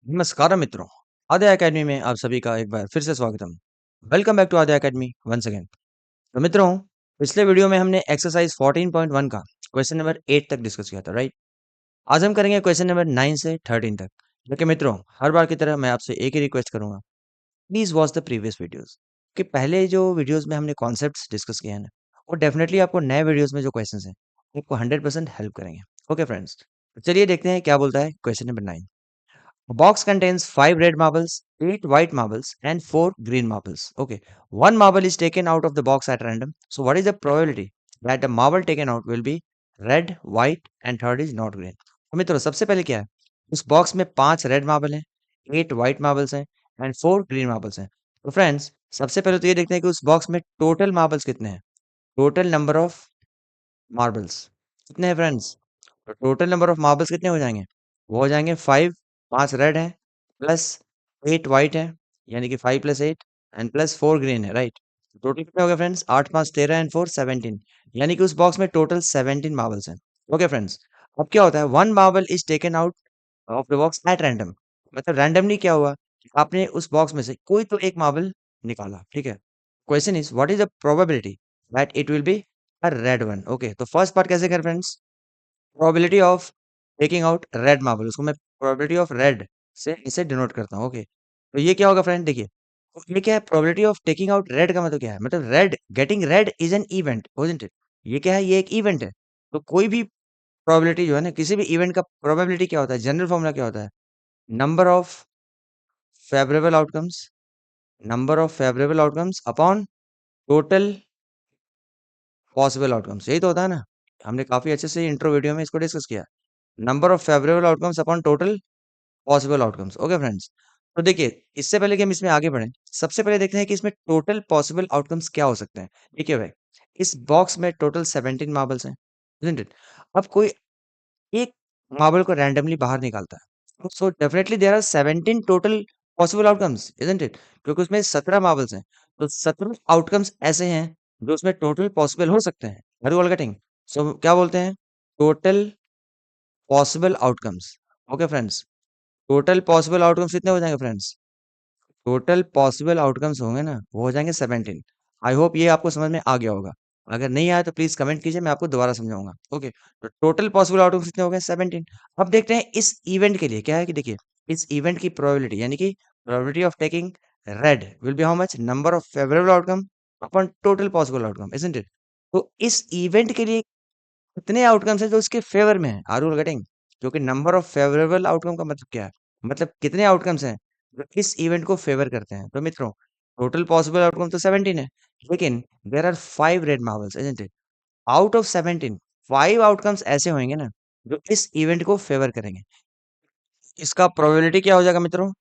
नमस्कार मित्रों, आद्या एकेडमी में आप सभी का एक बार फिर से स्वागतम। Welcome back to Aadya academy once again. तो मित्रों, पिछले वीडियो में हमने एक्सरसाइज 14.1 का क्वेश्चन नंबर 8 तक डिस्कस किया था, राइट? आज हम करेंगे क्वेश्चन नंबर 9 से 13 तक। लेकिन मित्रों, हर बार की तरह मैं आपसे एक ही रिक्वेस्ट करूंगा, please watch the previous videos. कि पहले जो वीडियोस में हमने कॉन्सेप्ट्स डिस्कस किए हैं ना, वो डेफिनेटली आपको नए वीडियोस में जो क्वेश्चंस हैं, आपको 100% हेल्प करेंगे। ओके फ्रेंड्स, चलिए देखते हैं क्या बोलता है question number 9। A box contains 5 red marbles, 8 white marbles, and 4 green marbles. Okay. One marble is taken out of the box at random. So, what is the probability that the marble taken out will be red, white, and third is not green? तो मित्रों, सबसे पहले क्या है? उस box में 5 red marble हैं, 8 white marbles हैं, एंड 4 ग्रीन मार्बल्स हैं। तो फ्रेंड्स, सबसे पहले तो ये देखते हैं कि उस बॉक्स में टोटल मार्बल्स कितने हैं। टोटल नंबर ऑफ मार्बल्स कितने हैं फ्रेंड्स? तो टोटल नंबर ऑफ मार्बल्स कितने हो जाएंगे? वो हो जाएंगे 5। 5 रेड है प्लस 8 वाइट है, यानी कि 5 + 8 एंड प्लस 4 ग्रीन है, राइट? टोटल कितने हो गए फ्रेंड्स? 8 × 5 = 13 एंड 4 = 17, यानी कि उस बॉक्स में टोटल 17 मार्बल्स हैं। ओके फ्रेंड्स, अब क्या होता है? One marble is taken out of the box at random. मतलब रैंडमली क्या हुआ? आपने उस बॉक्स में से कोई तो एक मार्बल निकाला, ठीक है? Question is what is the probability that it will be a red one. Okay, तो फर्स्ट पार्ट कैसे करें friends? Probability of taking out red marble, उसको मैं प्रोबेबिलिटी ऑफ रेड से इसे डिनोट करता हूँ। ओके, तो ये क्या होगा फ्रेंड? देखिए, तो ये क्या है? Probability of taking out red का मतलब क्या है? मतलब red, getting red is an event, isn't it? ये क्या है? ये एक इवेंट है। तो कोई भी प्रोबेबिलिटी जो है ना, किसी भी इवेंट का प्रोबेबिलिटी क्या होता है? जनरल फॉर्मूला क्या होता है? Number of favourable outcomes, number of favourable outcomes upon total possible outcomes, यही तो होता है ना? हमने काफी अच्छे से इंट्रो वीडियो में इसको डिस्कस किया। Number of favourable outcomes upon total possible outcomes. Okay friends, तो देखिए, इससे पहले कि हम इसमें आगे बढ़ें, सबसे पहले देखते हैं कि इसमें टोटल पॉसिबल आउटकम्स क्या हो सकते हैं। देखिए भाई, इस बॉक्स में टोटल 17 मार्बल्स हैं, isn't it? अब कोई एक मार्बल को रैंडमली बाहर निकालता है, so definitely there are 17 total possible outcomes, isn't it? क्योंकि उसमें 17 मार्बल्स हैं, तो 17 आउटकम्स ऐसे हैं जो उसमें टोटल पॉसिबल हो सकते हैं। Are you all getting? So क्या बोलते हैं? Total possible outcomes. Okay friends, total possible outcomes कितने हो जाएंगे फ्रेंड्स? टोटल पॉसिबल आउटकम्स होंगे ना, वो हो जाएंगे 17। आई होप ये आपको समझ में आ गया होगा। अगर नहीं आया तो प्लीज कमेंट कीजिए, मैं आपको दोबारा समझाऊंगा। ओके, तो टोटल पॉसिबल आउटकम्स कितने हो गए? 17। अब देखते हैं इस इवेंट के लिए क्या है कि देखिए, इस इवेंट की प्रोबेबिलिटी, यानी कि probability of taking red will be how much? Number of favourable outcome upon total possible outcome, isn't it? तो इस इवेंट के लिए कितने आउटकम्स हैं जो इसके फेवर में है? Are you getting? क्योंकि नंबर ऑफ फेवरेबल आउटकम का मतलब क्या है? मतलब कितने आउटकम्स हैं जो इस इवेंट को फेवर करते हैं। तो मित्रों, टोटल पॉसिबल आउटकम तो 17 है, लेकिन there are 5 red marbles, isn't it? Out of 17, 5 outcomes ऐसे होंगे ना जो इस इवेंट को फेवर करेंगे। इसका प्रोबेबिलिटी क्या हो जाएगा मित्रों?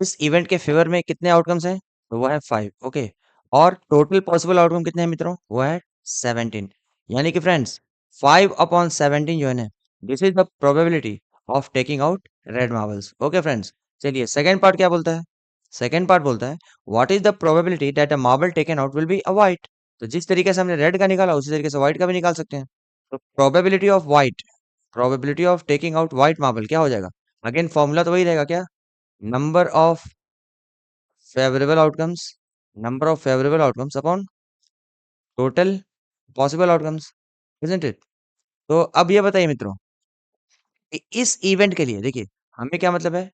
इस इवेंट के फेवर में कितने आउटकम्स हैं? तो वो है 5। ओके, और टोटल पॉसिबल आउटकम कितने हैं मित्रों? वो है 17। यानी कि फ्रेंड्स, 5/17 जो है ना, this is the probability of taking out red marbles. Okay friends, चलिए सेकंड पार्ट क्या बोलता है? सेकंड पार्ट बोलता है what is the probability that a marble taken out will be a white. तो जिस तरीके से हमने रेड का निकाला, उसी तरीके से व्हाइट का भी निकाल सकते हैं। तो probability of white, probability of taking out white marble क्या हो जाएगा? अगेन फॉर्मूला तो वही रहेगा क्या? Number of favourable outcomes, number of favourable outcomes upon total possible outcomes, isn't it? तो अब ये बताइए मित्रों, इस इवेंट के लिए देखिए, हमें क्या मतलब है?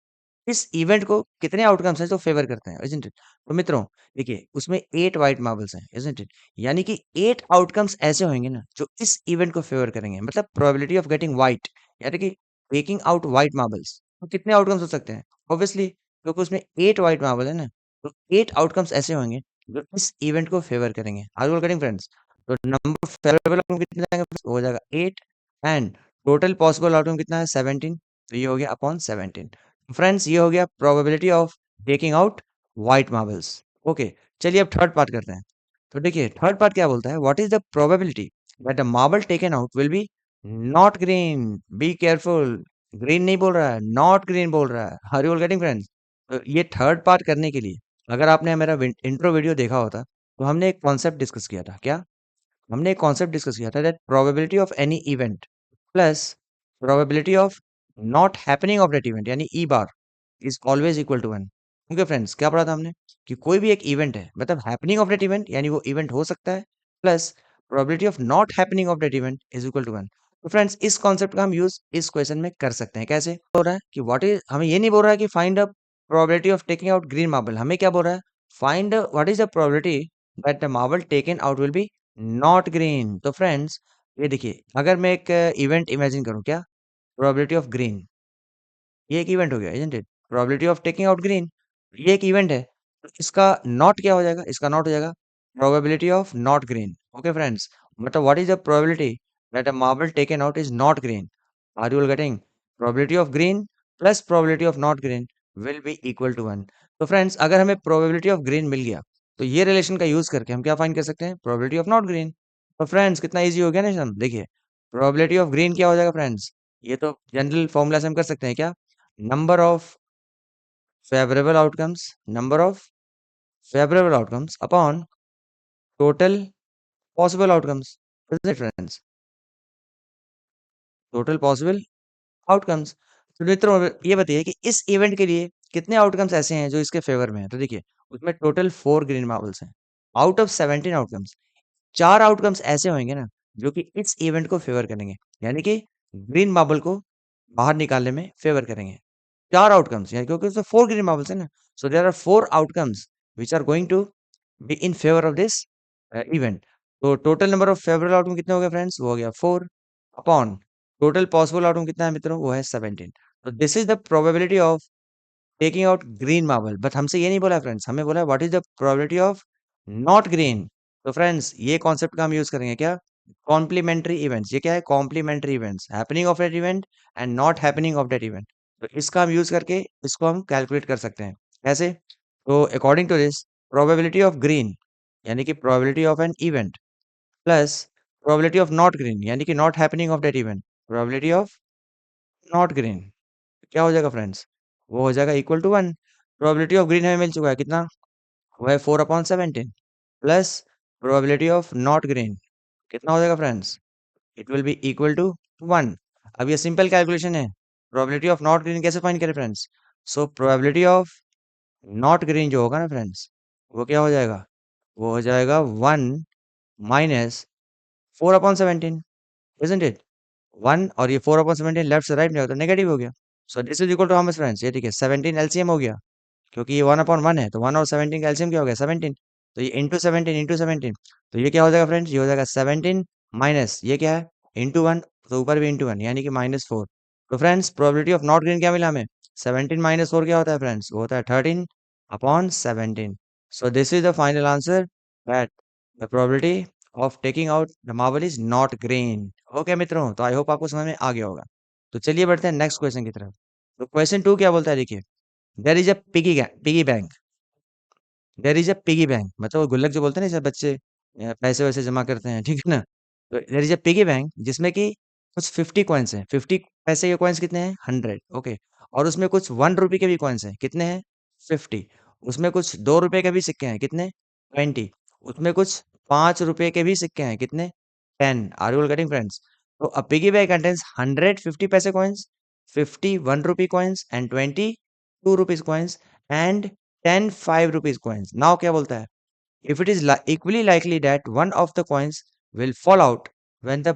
इस इवेंट को कितने आउटकम्स हैं जो फेवर करते हैं, इजंट इट? तो मित्रों, देखिए, उसमें 8 व्हाइट मार्बल्स हैं, इजंट इट? यानी कि 8 आउटकम्स ऐसे होंगे ना जो इस इवेंट को फेवर करेंगे। मतलब प्रोबेबिलिटी ऑफ गेटिंग व्हाइट, यानी कि टेकिंग आउट व्हाइट मार्बल्स, तो कितने आउटकम्स हो सकते हैं? ऑब्वियसली, क्योंकि उसमें 8 व्हाइट मार्बल है ना, तो 8 आउटकम्स ऐसे होंगे जो इस इवेंट को फेवर करेंगे। Are you getting friends? तो नंबर ऑफ फेवरेबल आउटकम कितने आएंगे? हो जाएगा 8, एंड टोटल पॉसिबल आउटकम कितना है? 17। तो ये हो गया अपॉन 17। फ्रेंड्स, ये हो गया probability of taking out white marbles. Okay, चलिए अब थर्ड पार्ट करते हैं। तो देखिए, थर्ड पार्ट क्या बोलता है? What is the probability that a marble taken out will be not green? Be careful, green नहीं बोल रहा है, नॉट ग्रीन बोल रहा है। Are you all getting friends? तो ये थर्ड पार्ट करने के लिए, अगर आपने मेरा इंट्रो वीडियो देखा होता, तो हमने एक कॉन्सेप्ट डिस्कस किया था। क्या? हमने एक कॉन्सेप्ट डिस्कस किया था that probability of any event plus probability of not happening of that event, यानी E bar, is always equal to 1। Okay friends, क्या पढ़ा था हमने कि कोई भी एक इवेंट है, मतलब हैपनिंग ऑफ दैट इवेंट, यानी वो इवेंट हो सकता है, plus probability of not happening of that event is equal to 1। तो फ्रेंड्स, इस कॉन्सेप्ट का हम यूज इस क्वेश्चन में कर सकते हैं। कैसे बोल रहा है कि व्हाट इज, हमें ये नहीं बोल रहा है कि find the probability of taking out green marble, हमें क्या बोल रहा है, find what is the probability that the marble taken out will be not green. तो फ्रेंड्स, ये देखिए, अगर मैं एक इवेंट इमेजिन करूं, क्या, प्रोबेबिलिटी ऑफ ग्रीन, ये एक इवेंट हो गया, isn't it? Probability of taking out green, ये एक इवेंट है। तो इसका नॉट क्या हो जाएगा? इसका नॉट हो जाएगा probability of not green. Okay friends, मतलब what is the probability that a marble taken out is not green? Are you all getting? Probability of green plus probability of not green will be equal to 1। तो friends, अगर हमें probability of green मिल गया, तो ये relation का use करके हम क्या फाइंड कर सकते हैं? Probability of not green. तो फ्रेंड्स, कितना ईज़ी हो गया ना सम? देखिए, प्रोबेबिलिटी ऑफ ग्रीन क्या हो जाएगा फ्रेंड्स? ये तो जनरल फॉर्मूला से हम कर सकते हैं क्या? number of favorable outcomes, number of favorable outcomes upon total possible outcomes, isn't it friends? total possible outcomes। तो मित्रों, ये बताइए कि इस इवेंट के लिए कितने आउटकम्स ऐसे हैं जो इसके फेवर में है? तो देखिए, उसमें टोटल 4 ग्रीन मार्बल्स हैं। आउट ऑफ 17 आउटकम्स, 4 आउटकम्स ऐसे होंगे ना जो कि इस इवेंट को फेवर करेंगे, यानी कि ग्रीन मार्बल को बाहर निकालने में फेवर करेंगे। 4 आउटकम्स, यानी क्योंकि उसमें 4 ग्रीन मार्बल्स है ना, so there are 4 outcomes which are going to be in favour of this event. तो total number of favourable outcome कितने हो गए फ्रेंड्स? वो हो गया 4 अपॉन टोटल पॉसिबल आउटकम कितना है मित्रों? वो है 17। तो this is the probability of taking out green marble. But हमसे ये नहीं बोला फ्रेंड्स, हमें बोला what is the probability of not green. तो फ्रेंड्स, ये कॉन्सेप्ट का हम यूज करेंगे क्या? Complementary events. ये क्या है? Complementary events, happening of that event and not happening of that event. तो इसका हम यूज करके इसको हम कैलकुलेट कर सकते हैं। कैसे? तो according to this, probability of green यानी कि probability of an event plus probability of not green यानी कि not happening of that event, probability of not green, क्या हो जाएगा फ्रेंड्स? वो हो जाएगा equal to 1। Probability of green हमें मिल चुका है कितना? वो है 4 upon 17 plus probability of not green कितना हो जाएगा friends? It will be equal to 1। अब ये सिंपल कैलकुलेशन है। प्रोबेबिलिटी ऑफ नॉट ग्रीन कैसे फाइंड करें friends? So probability of not green जो होगा ना फ्रेंड्स, वो क्या हो जाएगा? वो हो जाएगा 1 माइनस 4 अपॉन 17, इजंट इट? 1 और ये 4 अपॉन 17 लेफ्ट से राइट में होगा तो नेगेटिव हो गया। So this is equal to how much friends? ये ठीक है, 17 एलसीएम हो गया, क्योंकि ये 1 अपॉन 1 है, तो 1 और 17 का एलसीएम क्या हो गया? 17। तो ये इंटू 17, तो ये क्या हो जाएगा फ्रेंड्स? ये हो जाएगा 17 माइनस ये क्या है? इंटू 1, तो ऊपर भी इंटू 1 यानी कि -4। तो friends, probability of not green क्या मिला हमें? 17 माइनस 4 क्या होता है फ्रेंड्स? वो होता है 13 upon 17। So this is the final answer, that the probability of taking out the marble is not green. Okay मित्रों, तो आई होप आपको समझ में आ गया होगा। तो चलिए बढ़ते हैं नेक्स्ट क्वेश्चन की तरफ। तो क्वेश्चन 2 क्या बोलता है, देखिए, there is a piggy bank, there is a piggy bank, मतलब वो गुल्लक जो बोलते हैं ना, जैसे बच्चे पैसे वैसे जमा करते हैं, ठीक है ना? तो there is a piggy bank जिसमें कि कुछ 50 कॉइन्स हैं। 50 पैसे के कॉइन्स कितने हैं? 100। ओके। और उसमें कुछ 1 रुपए के भी कॉइन्स हैं, कितने हैं? 50। उसमें कुछ 2 रुपए के भी सिक्के हैं, कितने? 20। उसमें कुछ 5 रुपए के भी सिक्के हैं, कितने? 10। Are you all getting friends? तो अ पिगी बैंक कंटेन्स 100 50 पैसे कॉइन्स, 50 1 रुपए coins and 20 2 rupees coins and 10 5 rupees coins। Now क्या बोलता है? If it is equally likely that one of the coins will fall out when the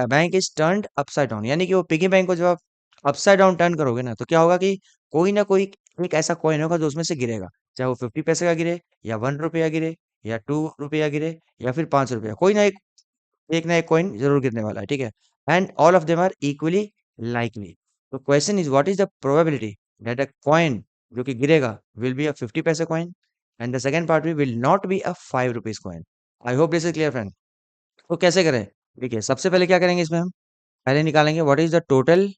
bank is turned upside down, यानी कि वो piggy bank को जब आप अपसाइड डाउन टर्न करोगे ना, तो क्या होगा कि कोई ना कोई एक ऐसा कॉइन होगा जो उसमें से गिरेगा, चाहे वो 50 पैसे का गिरे या 1 रुपया गिरे या 2 रुपया गिरे या फिर 5 रुपया, कोई ना एक कॉइन जरूर गिरने वाला है, ठीक है? And all of them are equally likely. तो question is what is the probability that a coin जो कि गिरेगा विल बी अ 50 पैसे coin and the second part will not be a 5 rupees coin. I hope this is clear friend. तो कैसे करें? देखिए, सबसे पहले क्या करेंगे इसमें हम? पहले निकालेंगे what is the total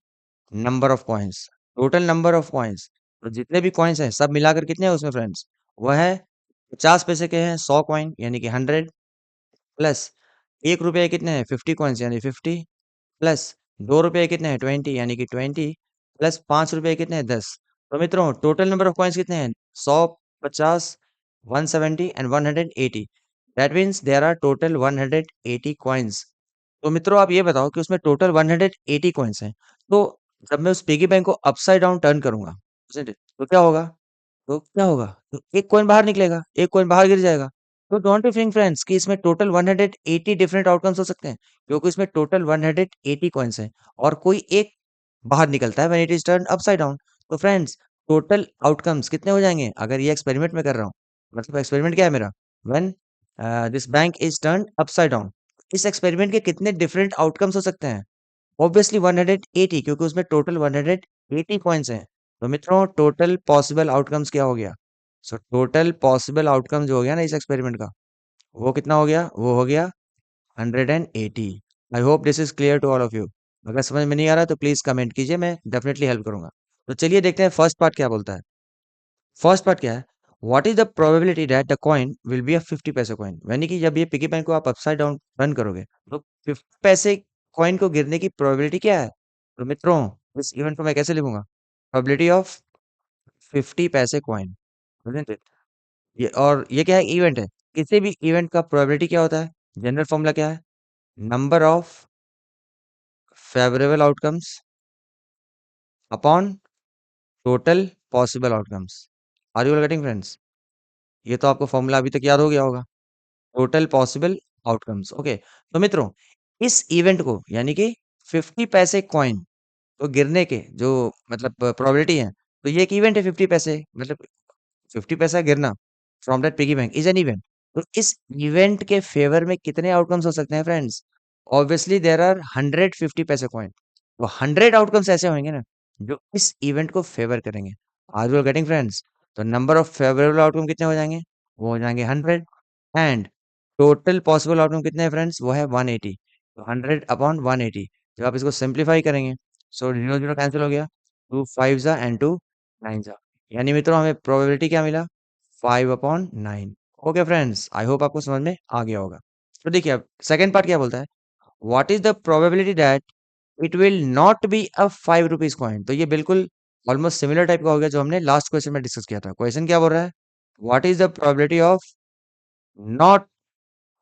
number of coins. Total number of coins, तो जितने भी कॉइन्स हैं सब मिलाकर कितने हैं उसमें फ्रेंड्स? वह है 50 पैसे के हैं 100 कॉइन यानी कि 100 प्लस 1 रुपए के कितने हैं 50 कॉइन्स यानी 50 प्लस 2 रुपए के कितने हैं 20 यानी कि 20 प्लस 5 रुपए के कितने हैं 10। तो मित्रों, टोटल नंबर ऑफ कॉइन्स कितने हैं? 100, 50, 170 and 180। That means there are total 180 coins. तो मित्रों, आप ये बताओ कि उसमें टोटल 180 कॉइन्स हैं। तो जब मैं उस पिगी बैंक को अपसाइड डाउन टर्न करूंगा, isn't it? तो क्या होगा? तो क्या होगा? तो एक कॉइन बाहर निकलेगा, एक कॉइन बाहर गिर जाएगा। तो डोंट यू थिंक फ्रेंड्स कि इसमें टोटल 180 डिफरेंट आउटकम्स हो सकते हैं? क्योंकि इसमें टोटल 180 कॉइन्स हैं और कोई एक बाहर निकलता है when it is turned upside down. तो फ्रेंड्स टोटल आउटकम्स कितने हो जाएँगे? अगर ये एक्सपेरिमेंट मैं कर रहा हूँ, मतलब एक्सपेरिमेंट क्या है मेरा? When this bank is turned upside down. इस एक्सपेरिमेंट के कितने डिफरेंट आउटकम्स हो सकते हैं? ऑब्वियसली 180 क्योंकि उसमें टोटल 180 कॉइन्स हैं। तो मित्रों टोटल पॉसिबल आउटकम्स क्या हो गया? सो टोटल पॉसिबल आउटकम जो हो गया ना इस एक्सपेरिमेंट का, वो कितना हो गया? वो हो गया 180। I hope this is clear to all of you. अगर समझ में नहीं आ रहा तो प्लीज कमेंट कीजिए, मैं डेफिनेटली हेल्प करूंगा। तो चलिए देखते हैं फर्स्ट पार्ट क्या बोलता है। फर्स्ट पार्ट क्या है? What is the probability that the coin will be a 50 पैसे कॉइन? यानी कि जब ये पिगी बैंक को आप अपसाइड डाउन रन करोगे तो 50 पैसे कॉइन को गिरने की प्रोबेबिलिटी क्या है? तो मित्रों इस इवेंट को मैं कैसे लिखूंगा? प्रोबेबिलिटी ऑफ 50 पैसे कॉइन, ये और ये क्या है? इवेंट है। किसी भी इवेंट का प्रोबेबिलिटी क्या होता है? जनरल फॉर्मूला क्या है? Number of favourable outcomes upon total possible outcomes. Are you getting friends? ये तो आपको फॉर्मूला अभी तक याद हो गया होगा। Total possible outcomes, okay. तो मित्रों इस इवेंट को यानी कि 50 पैसे कॉइन तो गिरने के जो मतलब प्रोबेबिलिटी है, तो ये एक इवेंट है 50 पैसे मतलब 50 पैसा गिरना from that piggy bank is an event. तो इस इवेंट के फेवर में कितने आउटकम्स हो सकते हैं फ्रेंड्स? ऑब्वियसली देयर आर 150 पैसे कॉइन। तो 100 आउटकम्स ऐसे होंगे ना जो इस इवेंट को फेवर करेंगे। Are you getting friends? तो नंबर ऑफ फेवरेबल आउटकम कितने हो जाएंगे? वो हो जाएंगे 100 एंड टोटल पॉसिबल आउटकम कितने हैं फ्रेंड्स? वो है 180। तो 100 अपॉन 180 जब आप इसको सिंप्लीफाई करेंगे, सो जीरो जीरो कैंसिल हो गया, टू फाइव जा एंड टू नाइन जा, यानी मित्रों हमें प्रोबेबिलिटी क्या मिला? 5/9। ओके फ्रेंड्स, आई होप आपको समझ में आ गया होगा। तो देखिए अब सेकंड पार्ट क्या बोलता है? What is the probability that it will not be a 5 rupees coin? तो ये बिल्कुल ऑलमोस्ट सिमिलर टाइप का हो गया जो हमने लास्ट क्वेश्चन में डिस्कस किया था। क्वेश्चन क्या बोल रहा है? What is the probability of not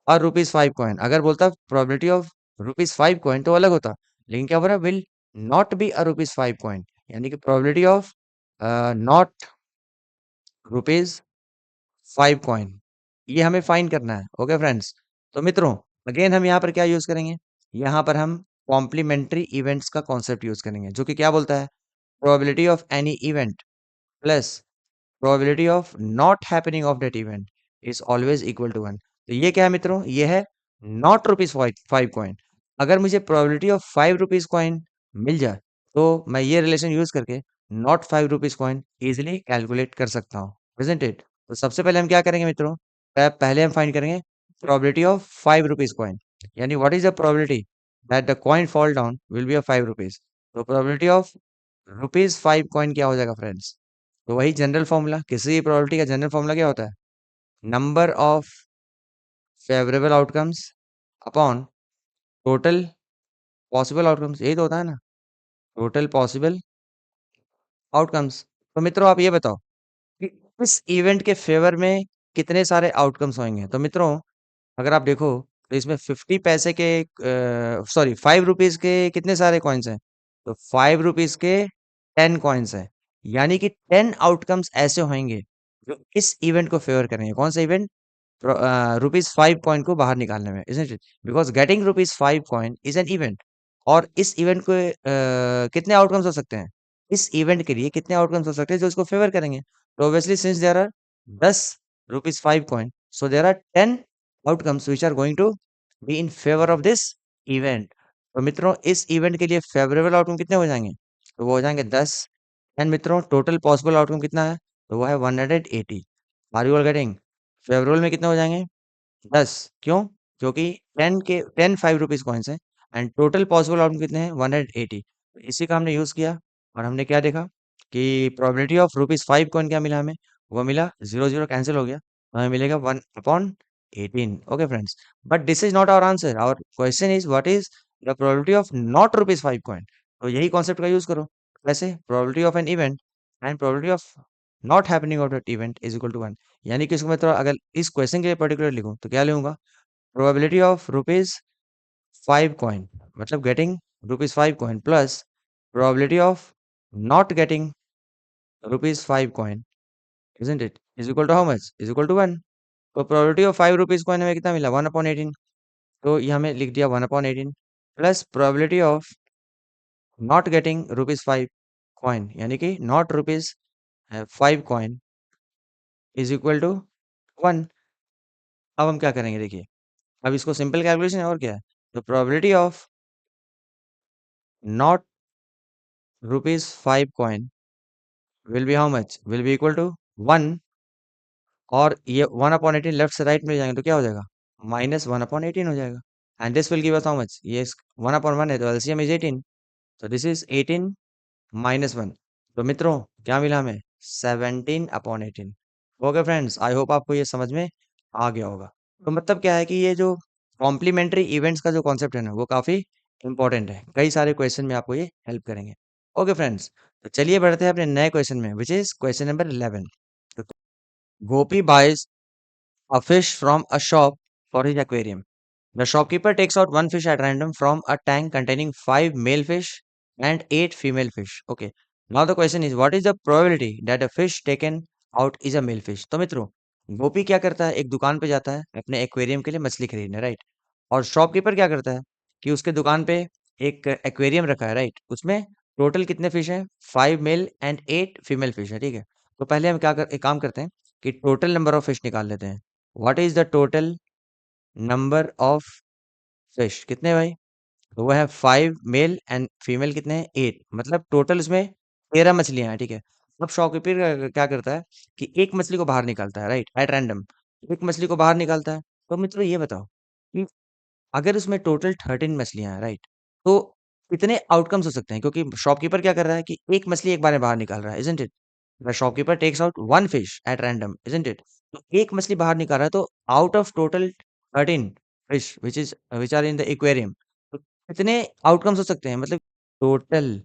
और रुपीज 5 कॉइन? अगर बोलता प्रोबेबिलिटी ऑफ रुपीज 5 कॉइन तो अलग होता, लेकिन क्या बोल रहा है? Will not be a rupees 5 coin, यानी कि probability of not rupees 5 coin, ये हमें फाइंड करना है। ओके फ्रेंड्स, तो मित्रों अगेन हम यहाँ पर क्या यूज करेंगे? यहाँ पर हम कॉम्प्लीमेंट्री इवेंट्स का कॉन्सेप्ट यूज करेंगे जो कि क्या बोलता है? Probability of any event plus probability of not happening of that event is always equal to 1। तो ये क्या है मित्रों? ये है नॉट रुपीज 5 कॉइन। अगर मुझे प्रोबेबिलिटी ऑफ 5 रुपीज कॉइन मिल जाए तो मैं ये रिलेशन यूज करके not 5 rupees coin easily calculate कर सकता हूँ, इजंट इट? तो सबसे पहले हम क्या करेंगे मित्रों? पहले हम फाइंड करेंगे प्रोबेबिलिटी ऑफ 5 रुपीज कॉइन, यानी what is the probability that the coin fall down will be a 5 rupees. तो प्रोबेबिलिटी ऑफ रुपीज 5 कॉइन क्या हो जाएगा फ्रेंड्स? तो वही जनरल फॉर्मूला, किसी भी प्रोबेबिलिटी का जनरल फॉर्मूला क्या होता है? Number of favourable outcomes upon total possible outcomes, यही तो होता है ना, टोटल पॉसिबल आउटकम्स। तो मित्रों आप ये बताओ कि इस इवेंट के फेवर में कितने सारे आउटकम्स होंगे? तो मित्रों अगर आप देखो तो इसमें 50 पैसे के सॉरी 5 रुपीज के कितने सारे कॉइन्स हैं? तो 5 रुपीज के 10 कॉइन्स हैं, यानी कि 10 आउटकम्स ऐसे होंगे जो इस इवेंट को फेवर करेंगे। कौन सा इवेंट? रुपीज 5 कॉइन को बाहर निकालने में, isn't it? Because getting rupees 5 coin is an event. और इस इवेंट को कितने आउटकम्स हो सकते हैं? इस इवेंट के लिए कितने आउटकम्स हो सकते हैं जो इसको फेवर करेंगे? तो obviously since there are 10 rupees 5 coin, so there are 10 outcomes which are going to be in favor of this event। तो मित्रों इस इवेंट के लिए फेवरेबल आउटकम कितने हो जाएंगे? तो वो हो जाएंगे 10 एंड मित्रों टोटल पॉसिबल आउटकम कितना है? तो वो है 180। Are you all getting? Favourable में कितने हो जाएंगे? 10। क्यों? क्योंकि 10 के 10 5 रुपीज कॉइन्स हैं एंड टोटल पॉसिबल आउटकम कितने हैं? 180। तो इसी का हमने यूज किया और हमने क्या देखा कि प्रोबेबिलिटी ऑफ रुपीज 5 कॉइन क्या मिला हमें? वो मिला जीरो जीरो कैंसिल हो गया, तो हमें मिलेगा 1/18। Okay friends, but this is not our answer. Our question is what is the probability of not rupees 5 coin? तो यही कॉन्सेप्ट का यूज करो। वैसे probability of an event and probability of not happening of that event is equal to 1। यानी कि इसको मैं थोड़ा अगर इस क्वेश्चन के लिए पर्टिकुलर लिखूं तो क्या लिखूंगा? प्रोबेबिलिटी ऑफ रुपीज 5 कॉइन मतलब getting rupees 5 coin plus probability of not getting rupees 5 coin, isn't it? Is equal to how much? Is equal to 1. तो प्रोबेबिलिटी ऑफ 5 रुपीज कॉइन हमें कितना मिला? 1/18. तो ये हमें लिख दिया 1/18 plus probability of not getting rupees 5 coin, यानी कि not rupees 5 coin is equal to 1. अब हम क्या करेंगे देखिए, अब इसको सिंपल कैलकुलेशन है और क्या है, तो probability of not rupees 5 coin will be how much? Will be equal to 1. और ये 1/18 लेफ्ट से राइट में जाएंगे तो क्या हो जाएगा? -1/18 हो जाएगा. And this will give us how much? ये 1/1 है तो एलसीएम इज 18. तो दिस इज 18 -1. तो मित्रों क्या मिला हमें? 17/18. ओके फ्रेंड्स, आई होप आपको ये समझ में आ गया होगा. तो मतलब क्या है कि ये जो कॉम्प्लीमेंट्री इवेंट्स का जो कॉन्सेप्ट है ना, वो काफी इंपॉर्टेंट है. कई सारे क्वेश्चन में आपको ये हेल्प करेंगे. ओके फ्रेंड्स, तो चलिए बढ़ते हैं अपने नए क्वेश्चन में, which is question number 11. Gopi buys a fish from a shop for his aquarium. The shopkeeper takes out one fish at random from a tank containing five male fish and eight female fish. Okay. Now the question is, what is the probability that a fish taken out is a male fish? तो मित्रों, गोपी क्या करता है? एक दुकान पे जाता है अपने एक्वेरियम के लिए मछली खरीदने, राइट? और शॉपकीपर क्या करता है कि उसके दुकान पे एक एक्वेरियम रखा है, राइट? उसमें टोटल कितने फिश हैं? 5 मेल एंड 8 फीमेल फिश है, ठीक है? तो पहले हम एक काम करते हैं कि टोटल नंबर ऑफ फिश निकाल लेते हैं. What is the total number of fish? कितने भाई? तो वो है 5 मेल एंड फीमेल कितने हैं? 8. मतलब टोटल इसमें 13 मछलियां हैं, ठीक है? अब शॉपकीपर क्या करता है कि एक मछली को बाहर निकालता है, राइट, एट रैंडम. एक मछली को बाहर निकालता है. तो मित्रों ये बताओ कि अगर उसमें टोटल 13 मछलियां हैं, राइट, तो कितने आउटकम्स हो सकते हैं? क्योंकि शॉपकीपर क्या कर रहा है कि एक मछली एक बार में बाहर निकाल रहा है, isn't it? The shopkeeper takes out one fish at random, isn't it? तो एक मछली बाहर निकाल रहा है, तो out of total 13 fish which are in the aquarium, तो कितने आउटकम्स हो सकते हैं? मतलब टोटल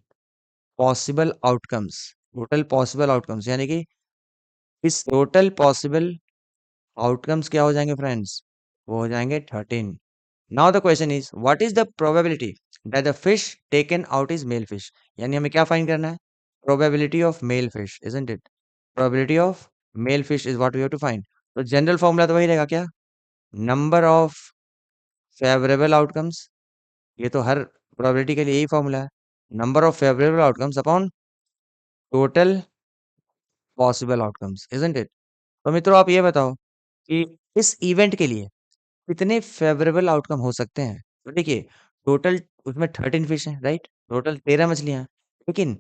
टोटल पॉसिबल आउटकम्स यानी कि इस टोटल पॉसिबल आउटकम्स क्या हो जाएंगे फ्रेंड्स? वो हो जाएंगे 13. Now the question is, what is the probability that the fish taken out is male fish? यानी हमें क्या फाइंड करना है? Probability of male fish, isn't it? Probability of male fish is what we have to find. तो general formula तो वही रहेगा क्या? Number of favourable outcomes. ये तो हर प्रोबेबिलिटी के लिए यही फॉर्मूला है. Number of favourable outcomes upon total possible outcomes, isn't it? तो मित्रों आप ये बताओ कि इस इवेंट के लिए कितने फेवरेबल आउटकम हो सकते हैं? तो देखिए, टोटल उसमें 13 फिश हैं, राइट? टोटल 13 मछलियां हैं. लेकिन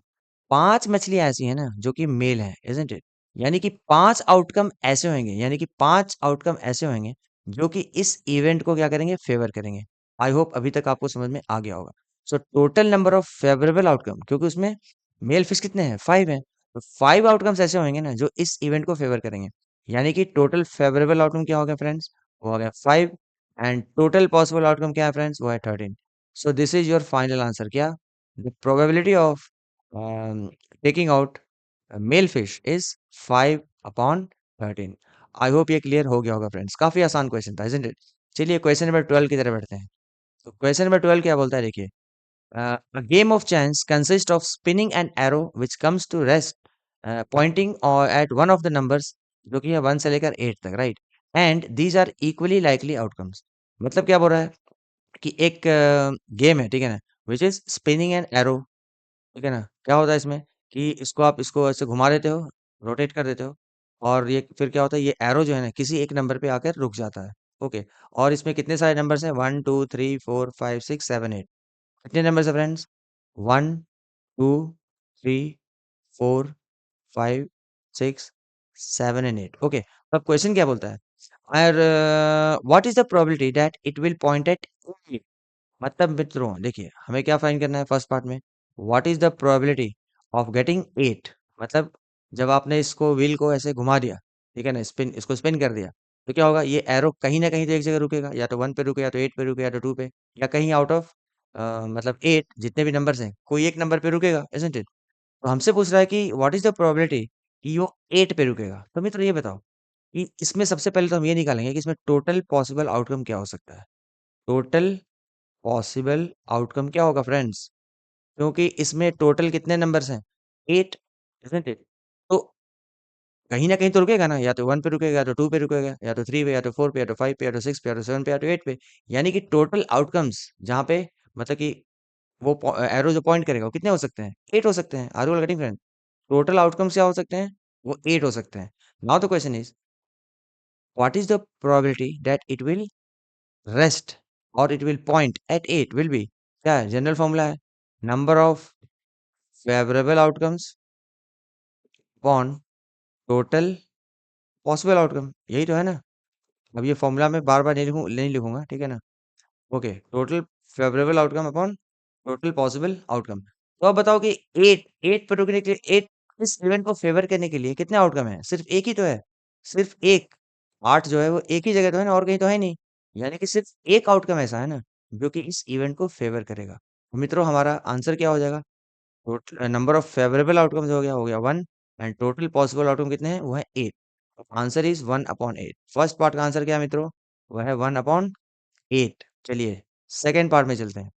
5 मछलियां ऐसी हैं ना जो कि मेल हैं, इजंट इट? यानी कि 5 आउटकम ऐसे होंगे जो कि इस इवेंट को क्या करेंगे? फेवर करेंगे. आई होप अभी तक आपको समझ में आ गया होगा. So total number of favourable outcome, क्योंकि उसमें मेल फिश कितने हैं? 5 हैं. तो 5 आउटकम्स ऐसे होंगे ना जो इस इवेंट को फेवर करेंगे. यानी कि टोटल फेवरेबल आउटकम क्या हो गया फ्रेंड्स? वो हो गया 5. एंड टोटल पॉसिबल आउटकम क्या है फ्रेंड्स? वो है 13. So this is your final answer. क्या? The probability of taking out male fish is 5/13. I hope ये क्लियर हो गया होगा फ्रेंड्स. काफी आसान क्वेश्चन था, isn't it? चलिए क्वेश्चन नंबर 12 की तरफ बढ़ते हैं. तो क्वेश्चन नंबर 12 क्या बोलता है देखिए, a game of chance consists of spinning an arrow which comes to rest pointing or at one of the numbers, जो कि है 1 से लेकर 8 तक, right? And these are equally likely outcomes. मतलब क्या बोल रहा है कि एक गेम है, ठीक है ना, which is spinning an arrow. ठीक है ना? क्या होता है इसमें कि इसको ऐसे घुमा देते हो, रोटेट कर देते हो, और ये फिर क्या होता है, ये एरो जो है ना किसी एक नंबर पे आकर रुक जाता है. ओके. और इसमें कितने सारे नंबर्स हैं? 1 2 3 4 5 6 7 8. कितने नंबर्स है फ्रेंड्स? 1 2 3 4 5 6 7 एंड 8. ओके. अब क्वेश्चन क्या बोलता है? और what is the probability that it will point at? मतलब मित्रों देखिए, हमें क्या फाइंड करना है फर्स्ट पार्ट में? What is the probability of getting 8? मतलब जब आपने इसको व्हील को ऐसे घुमा दिया, ठीक है ना, इसको स्पिन कर दिया, तो क्या होगा? ये एरो कहीं ना कहीं तो एक जगह रुकेगा, या तो 1 पे रुके, या तो 8 पे रुके, या तो 2 पे, या कहीं आउट ऑफ मतलब 8 जितने भी नंबर्स हैं कोई एक नंबर पे रुकेगा, isn't it? तो हमसे पूछ रहा है कि व्हाट इज द प्रोबेबिलिटी कि वो 8 पे रुकेगा. तो मित्रों ये बताओ कि इसमें सबसे पहले तो हम ये निकालेंगे कि इसमें टोटल पॉसिबल आउटकम क्या हो सकता है. टोटल पॉसिबल आउटकम क्या होगा फ्रेंड्स? क्योंकि इसमें टोटल कितने नंबर्स हैं? 8, इज़न्ट इट? तो कहीं न कहीं तो रुकेगा ना, या तो 1 पे रुकेगा, या तो 2 पे रुकेगा, या तो 3 पे, या तो 4 पे, या तो 5 पे, या तो 6 पे, या तो 7 पे, या तो 8 पे। यानी कि टोटल आउटकम्स जहाँ पे मतलब कि वो एरो जो पॉइंट करेगा वो कितने हो सकते हैं? 8 हो सकते हैं। Are you all getting friend? Total outcomes क्या हो सकते हैं? वो 8 हो सकते हैं। Now the question is what is the probability that it will rest और it will point at 8 will be क्या है? जनरल फॉर्मूला है number of favourable outcomes upon total possible outcome. यही तो है ना? अब ये फॉर्मूला मैं बार-बार नहीं लिखूँगा, ठीक है ना? Okay, total favourable outcome upon total possible outcome. तो अब बताओ कि 8 पे रुकने के लिए 8 इस इवेंट को फेवर करने के लिए कितने आउटकम हैं? सिर्फ एक ही तो है। सिर्फ एक 8 जो है वो एक ही जगह तो है ना, और कहीं तो है नहीं। यानी कि सिर्फ एक आउटकम ऐसा है ना जो कि इस इवेंट को फेवर करेगा। तो मित्रों हमारा आंसर क्या हो जाएगा? नंबर ऑफ फेवरेबल आउटकम्स हो गया 1 एंड टोटल पॉसिबल आउटकम कितने हैं? वो है 8। Answer is 1 upon 8। First part का आंसर क्या है मित्रों? वो है 1 अपॉन 8। चलिए सेकंड पार्ट में चलते हैं।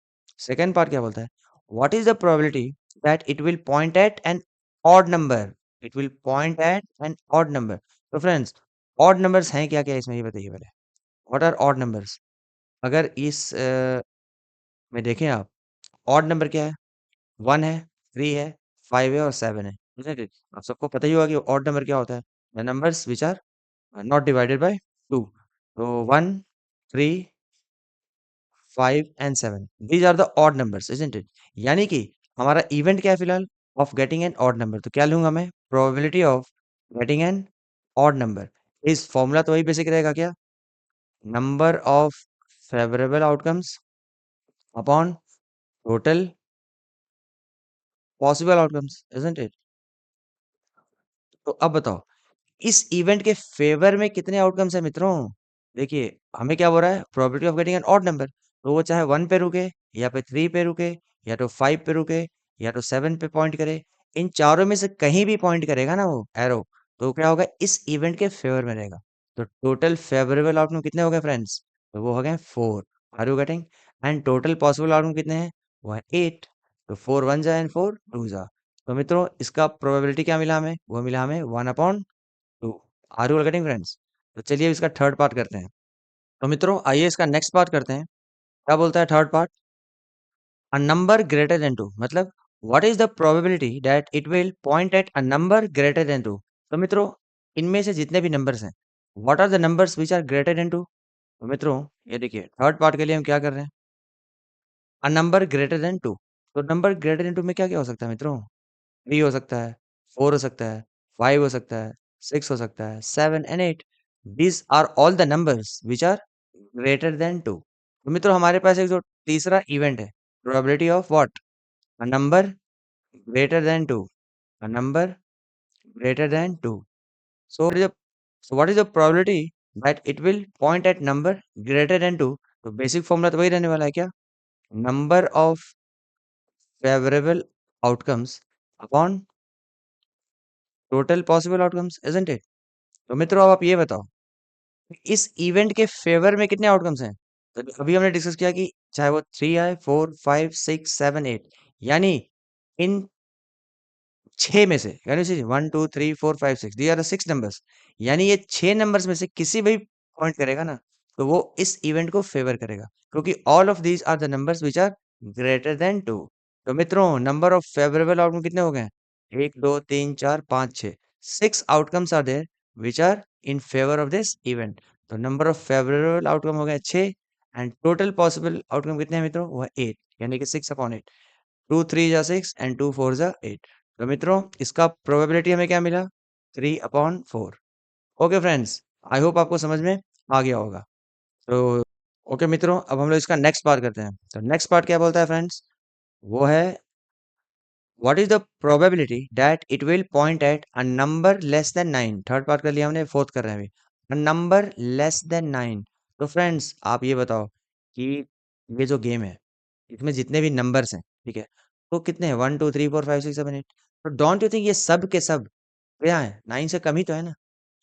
सेकंड पार्ट क्या बोलता है? What is the probability that it will point at an odd number? It will point at an odd number. तो फ्रेंड्स ऑड नंबर्स हैं क्या क्या इसमें, ये बताइए पहले। What are odd numbers? अगर इस में देखें आप, ऑड नंबर क्या है? 1 है, 3 है, 5 है और 7 है, isn't it? आप सबको पता ही होगा कि ऑड नंबर क्या होता है? The numbers which are not divided by 2। तो 1, 3, 5 and 7 these are the odd numbers, isn't it? यानी कि हमारा इवेंट क्या है फिलहाल? Of getting an odd number. तो क्या लूँगा मैं? Probability of getting an odd number. इस फॉर्मूला तो वही बेसिक रहेगा क्या? Number of favourable outcomes upon total possible outcomes, isn't it? तो अब बताओ इस इवेंट के फेवर में कितने आउटकम्स हैं मित्रों? देखिए, हमें क्या हो रहा है? Probability of getting an odd number. तो वो चाहे 1 पे रुके, या फिर 3 पे रुके, या तो 5 पे रुके, या तो 7 पे पॉइंट करे। इन चारों में से कहीं भी पॉइंट करेगा ना वो एरो, तो क्या होगा? इस इवेंट के फेवर में रहेगा। तो टोटल फेवरेबल आउटकम कितने हो गए फ्रेंड्स? तो वो हो गए 4। Are you getting? And total possible outcome कितने हैं? वो है 8। तो 4 1 जा एंड 4 2 जा। तो मित्रों इसका प्रोबेबिलिटी क्या मिला हमें? वो मिला हमें 1 upon 2। Are you all getting friends? तो चलिए इसका थर्ड पार्ट करते हैं। तो मित्रों आइए इसका नेक्स्ट पार्ट करते हैं। क्या बोलता है third part? A number greater than 2 मतलब what is the probability that it will point at a number greater than 2। तो मित्रों इनमें से जितने भी नंबर्स हैं, what are the numbers which are greater than 2? तो मित्रों ये देखिए थर्ड पार्ट के लिए हम क्या कर रहे हैं? अ नंबर ग्रेटर देन 2। तो नंबर ग्रेटर देन 2 में क्या-क्या हो सकता है मित्रों? 3 हो सकता है, 4 हो सकता है, 5 हो सकता है, 6 हो सकता है, 7 and 8। These are all the numbers which are greater than 2। तो मित्रों हमारे पास एक जो तीसरा इवेंट है, probability of what? A number greater than 2, a number greater than 2। So what is the probability that it will point at number greater than 2? तो basic formula तो वही रहने वाला है क्या? Number of favourable outcomes upon total possible outcomes, isn't it? तो मित्रों अब आप ये बताओ, इस इवेंट के फेवर में कितने आउटकम्स हैं? तो अभी हमने डिस्कस किया कि चाहे वो 3 आए, 4, 5, 6, 7, 8 यानी इन 6 में से यानी सी 1, 2, 3, 4, 5, 6 दीज़ आर द 6 नंबर्स। यानी ये 6 नंबर्स में से किसी भी पॉइंट करेगा ना, तो वो इस इवेंट को फेवर करेगा क्योंकि all of these are the numbers which are greater than 2। तो मित्रों नंबर ऑफ फेवरेबल आउटकम कितने हो गए? 1, 2, 3, 4, 5, 6 6 outcomes are there which are in favour of this event. तो नंबर ऑफ फेवरेबल आउटकम हो गए 6 एंड टोटल पॉसिबल आउटकम कितने हैं मित्रों? वो है 8 यानी कि 6 अपॉन 8। 2 3 जा 6 एंड 2 4 जा 8। तो मित्रों इसका प्रोबेबिलिटी हमें क्या मिला? 3 upon 4। Okay friends, I hope आपको समझ में आ गया होगा। तो ओके मित्रों अब हम लोग इसका नेक्स्ट पार्ट करते हैं। तो नेक्स्ट पार्ट क्या बोलता है फ्रेंड्स? वो है what is the probability that it will point at a number less than 9? Third part कर लिया हमने, फोर्थ कर रहे हैं अभी। अ नंबर लेस देन 9। तो फ्रेंड्स आप ये बताओ कि ये जो गेम है इसमें जितने भी नंबर्स हैं, ठीक है, तो कितने हैं? 1 2 3 4 5 6 7 8। तो डोंट यू थिंक ये सब के सब क्या है? 9 से कम ही तो है ना?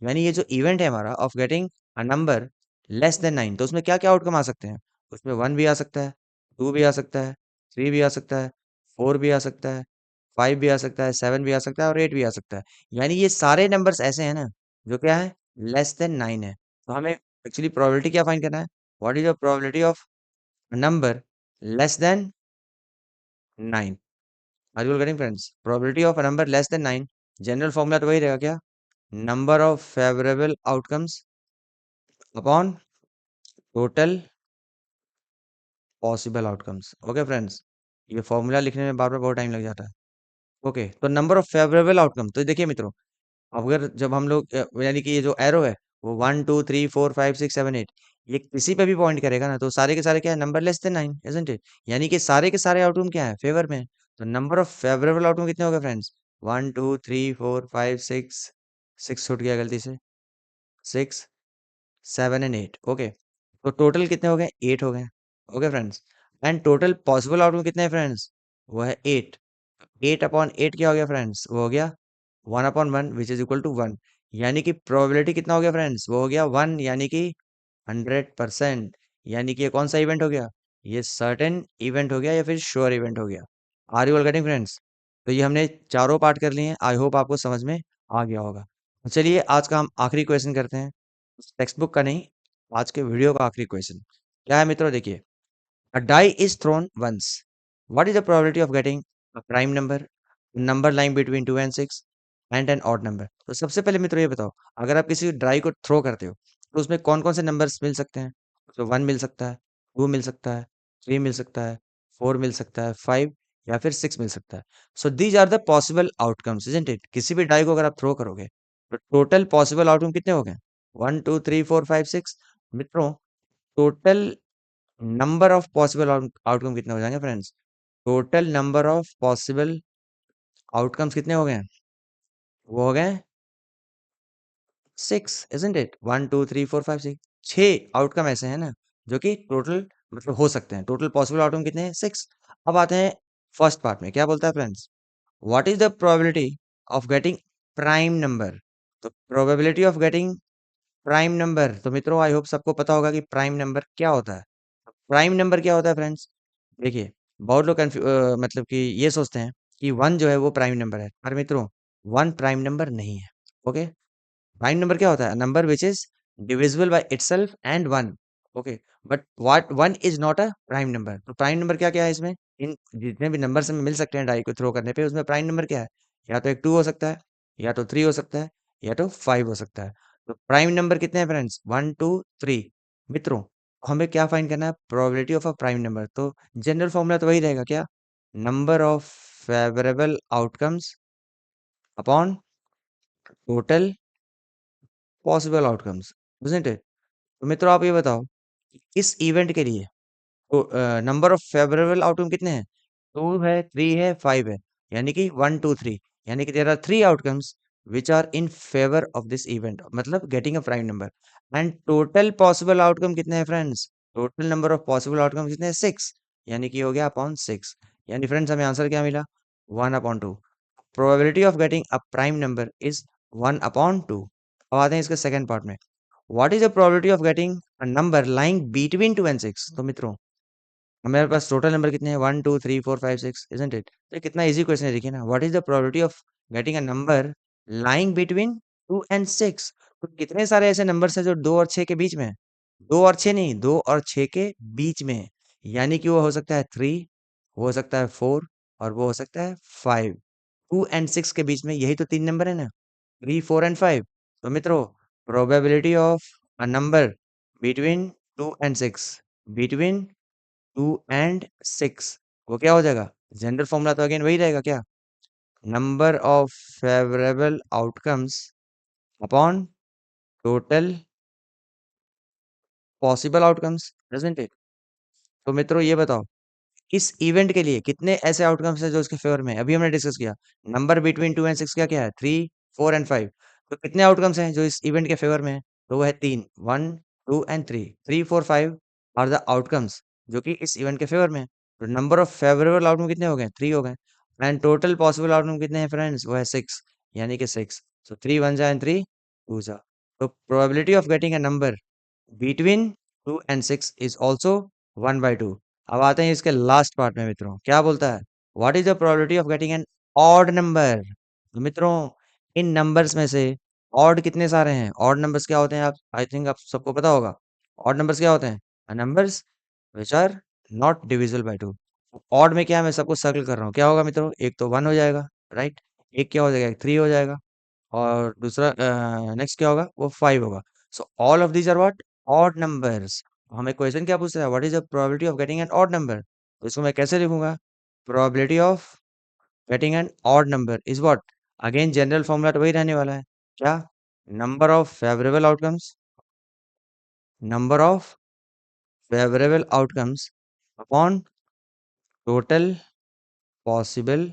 यानी ये जो इवेंट है हमारा of getting a number less than 9, तो उसमें क्या-क्या आउटकम आ सकते हैं? उसमें 1 भी आ सकता है, 2 भी आ सकता है, 3 भी आ सकता है, 4 भी आ सकता है, 5 भी आ सकता है, 7 भी आ सकता है और 8 भी आ सकता है। यानी ये सारे नंबर्स ऐसे हैं ना, जो क्या है? लेस देन 9 है। तो हमें एक्चुअली प्रोबेबिलिटी क्या फाइंड करना है? What is the probability of a number less than 9? Are you getting friends? Probability of a number less than 9, general formula तो वही रहेगा क्या? Number of favourable outcomes upon total possible outcomes. Okay friends, ये formula लिखने में बार बार बहुत time लग जाता है। ओके, तो नंबर ऑफ फेवरेबल आउटकम, तो देखिए मित्रों, अगर जब हम लोग यानी कि ये जो एरो है वो 1 2 3 4 5 6 7 8, ये किसी पे भी पॉइंट करेगा ना, तो सारे के सारे क्या है? Number less than 9, isn't it? यानी कि सारे के सारे आउटकम क्या है? फेवर में है। तो नंबर ऑफ फेवरेबल आउटकम कितने हो गए फ्रेंड्स? 1 2 3 4 5 6, 6 छूट गया गलती से, 6 7 एंड 8। ओके, तो टोटल कितने हो गए? 8 हो गए। Okay friends, and total possible outcome कितने हैं फ्रेंड्स? वो है 8। 8 अपॉन 8 क्या हो गया फ्रेंड्स? वो हो गया 1/1 विच इज इक्वल टू 1। यानी कि प्रोबेबिलिटी कितना हो गया फ्रेंड्स? वो हो गया 1, यानी कि 100%। यानी कि ये कौन सा इवेंट हो गया? ये सर्टेन इवेंट हो गया या फिर श्योर इवेंट हो गया। Are you all getting friends? तो ये हमने चारों पार्ट कर लिए हैं। आई होप आपको समझ में आ गया होगा। तो चलिए आज का हम आखिरी क्वेश्चन करते हैं, टेक्स्ट बुक का नहीं, आज के वीडियो का आखिरी क्वेश्चन क्या है मित्रों? देखिए, a die is thrown once. What is the probability of getting a prime number, number lying between 2 and 6, and an odd number? तो सबसे पहले मित्रों ये बताओ, अगर आप किसी ड्राई को थ्रो करते हो, तो उसमें कौन-कौन से नंबर्स मिल सकते हैं? तो 1 मिल सकता है, 2 मिल सकता है, 3 मिल सकता है, 4 मिल सकता है, 5 या फिर 6 मिल सकता है। So these are the possible outcomes, isn't it? किसी भी डाई को अगर आप थ्रो करोगे, तो टोटल पॉसिबल आउटकम कितने हो गए? 1 2 3 4 5 6। मित्रों, total number of possible outcome कितने हो जाएंगे friends? Total number of possible outcomes कितने हो गए? वो हो गए 6, इजंट इट? 1 2 3 4 5 6, 6 आउटकम ऐसे हैं ना, जो कि टोटल मतलब हो सकते हैं। टोटल पॉसिबल आउटकम कितने हैं? 6। अब आते हैं फर्स्ट पार्ट में, क्या बोलता है friends? What is the probability of getting prime number? तो probability of getting prime number, तो मित्रों आई होप सबको पता होगा कि प्राइम नंबर क्या होता है। प्राइम नंबर क्या होता है फ्रेंड्स? देखिए, बहुत लोग मतलब कि ये सोचते हैं कि 1 जो है वो प्राइम नंबर है, पर मित्रों 1 प्राइम नंबर नहीं है। ओके, प्राइम नंबर क्या होता है? Number which is divisible by itself and 1। Okay, but what 1 is not a prime number. तो प्राइम नंबर क्या क्या है इसमें? इन जितने भी नंबर हमें मिल सकते हैं डाई को थ्रो करने पे, उसमें प्राइम नंबर क्या है? या तो एक 2 हो सकता है, या तो 3 हो सकता है, या तो 5 हो सकता है। तो प्राइम नंबर कितने हैं फ्रेंड्स? 1 2 3। मित्रों, हमें क्या फाइंड करना है? Probability of a prime number. तो जनरल फॉर्मूला तो वही रहेगा क्या? Number of favourable outcomes upon total possible outcomes, isn't it? तो मित्रों आप ये बताओ, इस इवेंट के लिए तो नंबर ऑफ फेवरेबल आउटकम कितने हैं? 2 है, 3 है, 5 है, यानी कि 1 2 3, यानी कि there are 3 outcomes which are in favour of this event, मतलब getting a prime number. And total possible outcome कितने हैं friends? Total number of possible outcome कितने हैं? 6, यानी कि हो गया अपॉन 6। यानी फ्रेंड्स हमें आंसर क्या मिला? 1/2। Probability of getting a prime number is 1/2। अब आते हैं इसके सेकंड पार्ट में। What is the probability of getting a number lying between 2 and 6? तो मित्रों, हमारे पास टोटल नंबर कितने हैं? 1 2 3 4 5 6, इजंट इट? तो ये कितना इजी क्वेश्चन है, देखिए ना। What is the probability of getting a number lying between 2 and 6? तो कितने सारे ऐसे नंबर्स हैं जो 2 और 6 के बीच में है? 2 और 6 नहीं, 2 और 6 के बीच में है। यानी कि वो हो सकता है 3, वो हो सकता है 4, और वो हो सकता है 5। 2 एंड 6 के बीच में यही तो 3 नंबर है ना, 3 4 एंड 5। तो मित्रों, probability of a number between 2 and 6, between 2 and 6, वो क्या हो जाएगा? जनरल फॉर्मूला तो अगेन वही रहेगा क्या? Number of favourable outcomes upon total possible outcomes, doesn't it? तो मित्रों ये बताओ, इस इवेंट के लिए कितने ऐसे आउटकम्स हैं जो इसके फेवर में है? अभी हमने डिस्कस किया, नंबर बिटवीन 2 एंड 6 क्या क्या है? 3 4 एंड 5। तो कितने आउटकम्स हैं जो इस इवेंट के फेवर में है? तो वो है 3, 1 2 एंड 3। 3 4 5 आर द आउटकम्स जो कि इस इवेंट के फेवर में है। तो नंबर ऑफ फेवरेबल आउटकम कितने हो गए? 3 हो गए। एंड टोटल पॉसिबल आउटकम कितने हैं फ्रेंड्स? वो है 6, यानी कि 6। सो 3 1 जा एंड 3 2 जा। तो probability of getting a number between 2 and 6 is also 1/2। अब आते हैं इसके लास्ट पार्ट में मित्रों, क्या बोलता है? What is the probability of getting an odd number. तो मित्रों इन नंबर्स में से ऑड कितने सारे हैं? ऑड नंबर्स क्या होते हैं? आप आई थिंक आप सबको पता होगा। ऑड नंबर्स क्या होते हैं? Numbers which are not divisible by 2। Odd में क्या है, मैं सबको सर्कल कर रहा हूँ। क्या होगा मित्रों? एक तो 1 हो जाएगा, राइट? एक क्या हो जाएगा? 3 हो जाएगा और दूसरा नेक्स्ट क्या होगा? वो 5 होगा। So all of these are what? Odd numbers. हमें क्वेश्चन क्या पूछ रहा है? What is the probability of getting an odd number? तो इसको मैं कैसे लिखूंगा? Probability of getting an odd number is what? Again general formula तो वही रहने वाला है। क्या? Number of favourable outcomes, number of favourable outcomes upon total possible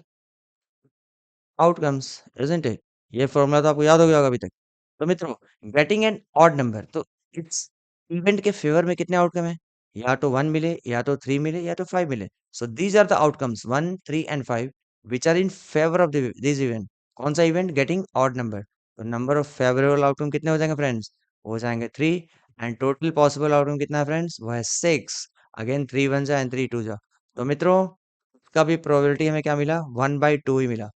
outcomes, isn't it? ये फॉर्मूला तो आपको याद हो गया होगा अभी तक। तो मित्रों गेटिंग एन ऑड नंबर, तो इस इवेंट के फेवर में कितने आउटकम है? या तो 1 मिले, या तो 3 मिले, या तो 5 मिले। So these are the outcomes 1, 3 and 5 which are in favour of this event. कौन सा इवेंट? Getting odd number. तो नंबर ऑफ फेवरेबल आउटकम कितने हो जाएंगे फ्रेंड्स? हो जाएंगे 3। एंड टोटल पॉसिबल आउटकम कितना है फ्रेंड्स? वो है 6। अगेन 3 1 जा एंड 3 2 जा। तो मित्रों इसका भी प्रोबेबिलिटी हमें क्या मिला? 1/2 ही मिला।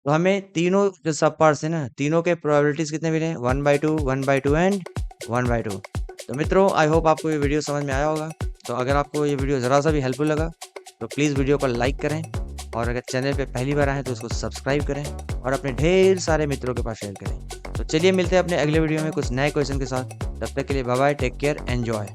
तो हमें तीनों जो सब पार्ट्स है ना, तीनों के प्रोबेबिलिटीज कितने मिले? 1/2, 1/2 एंड 1/2। तो मित्रों आई होप आपको ये वीडियो समझ में आया होगा। तो अगर आपको ये वीडियो ज़रा सा भी हेल्पफुल लगा तो प्लीज़ वीडियो को लाइक करें, और अगर चैनल पे पहली बार आए तो उसको सब्सक्राइब करें और अपने ढेर सारे मित्रों के पास शेयर करें। तो चलिए मिलते हैं अपने अगले वीडियो में कुछ नए क्वेश्चन के साथ। तब तक के लिए bye bye, take care, enjoy.